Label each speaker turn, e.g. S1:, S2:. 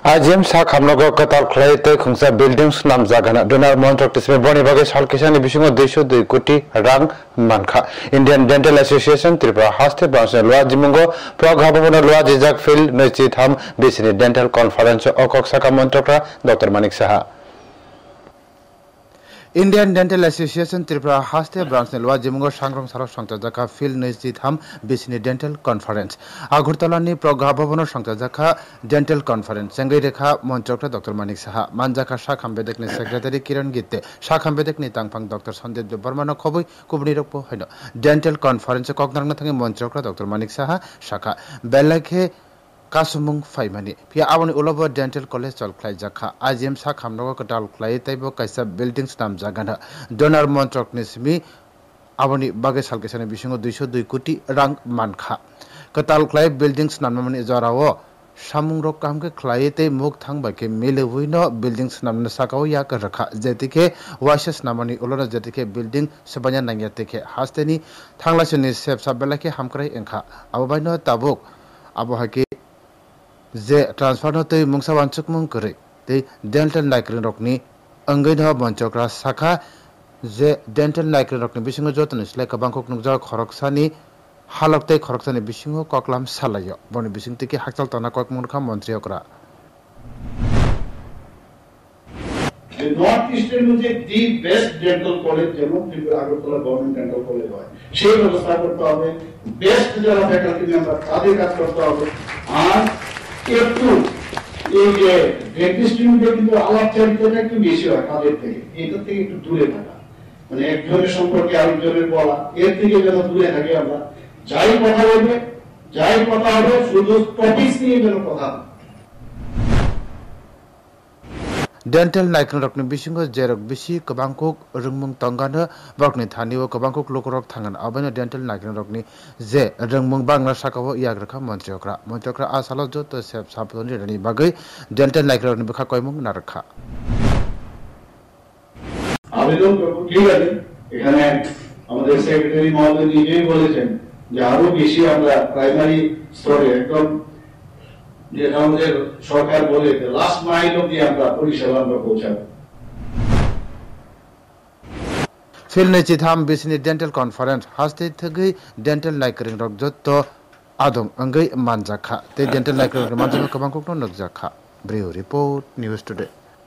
S1: Ajim sa khamnogo katal khlaite khungsa buildings nam jagana donar montrok tisme boni bage salkisani bisingo 202 কোটি rang manka Indian Dental Association Tripura haste branch lwa jimungo proghabona lwa jijak field nechit ham bisini dental conference okok saka montrokra Dr. Manik Saha Indian Dental Association Tripura haste branch lwa jimungo sangrong sarok sangtajaka field nechit ham bisini dental conference Agartala ni proghabona sangtajaka dental conference sengai rekha montrokra Dr. Manik Saha manjaka shakhambedek ni secretary Kiran Gitte shakhambedek ni tangphang Dr. Sandeep Barmana khoboi kubni rokpo haino dental conference koknarna thangi montrokra Dr. Manik Saha shakha belakhe kasumung faimani pia aboni ulobo dental college chalklai jakha ajm sa khamnogo katal khlai taibo kaisa buildings nam jagana donor montrok nismi aboni bage salkesani bisingo 202 কোটি rang mankha katal khlai buildings namani jarao samungrok kamke khlai tei muk thangba ke melebuino buildings namna sakao yak rakha jetike wases namani ulona jetike building sabanya nangyatike hasteni thanglasini sep sabelake hamkrai engkha abaino tabuk abohake जे transfer होते मुंगसा वांचक मुंग करे ते dental नाइक्रिन रखनी अंगैन हा बंचकरा शाखा जे dental नाइक्रिन रखनी बिसिंगो जतन slay कबांखक नुजा खरकसानी हालकते खरकसानी बिसिंगो ककलाम सालायो बनि बिसिंगते के हाकचाल तना कक मुनखा मंत्री ओकरा
S2: नॉर्थ ईस्टर्न मुझे दी बेस्ट डेंटल कॉलेज যেমন Tripura Agartala government dental college হয় সেই ব্যবস্থা করতে হবে বেস্ট যারা ফ্যাকাল্টি মেম্বার তাদের কাজ করতে হবে আর একটু এই যে ডেন্টিস্ট্রির মধ্যে কিন্তু আলাপচারিতাটা একটু বেশি হয় তাদের থেকে এটা থেকে একটু দূরে থাকা মানে একজনের সম্পর্কে আরেকজনের বলা এর থেকে যেন দূরে থাকি আমরা যাই কথা বলবে যাই কথা হবে শুধু টপিকস নিয়ে যেন কথা হবে
S1: Dental naikring rokni bisingo jerok bisi kabangkok rungmung tangana bakni thaniwo kabangkok lokorok thangan abano dental naikring rokni je rungmung bangla sakabo yagrakha mantri okra asalo joto sep saponi rani bagai dental naikring rokni bikha koimung narakha
S2: আবেদন করব ঠিক আছে এখানে আমাদের secretary মহোদয় নিজেই বলেছেন যে আরো বেশি আমরা প্রাইমারি স্তরে একদম যে আমাদের সরকার বলে লাস্ট মাইল অবধি আমরা পরিষেবা আমরা পৌঁছাবো
S1: फिल्म चिथाम बिसिनी डेंटल कॉन्फ्रेंस हास्ते थगै डेंटल नाइक्रिंग रok jotto adom अंगै manjakha te dental नाइक्रिंग manjakha kabangkok no nokjakha Breo report news today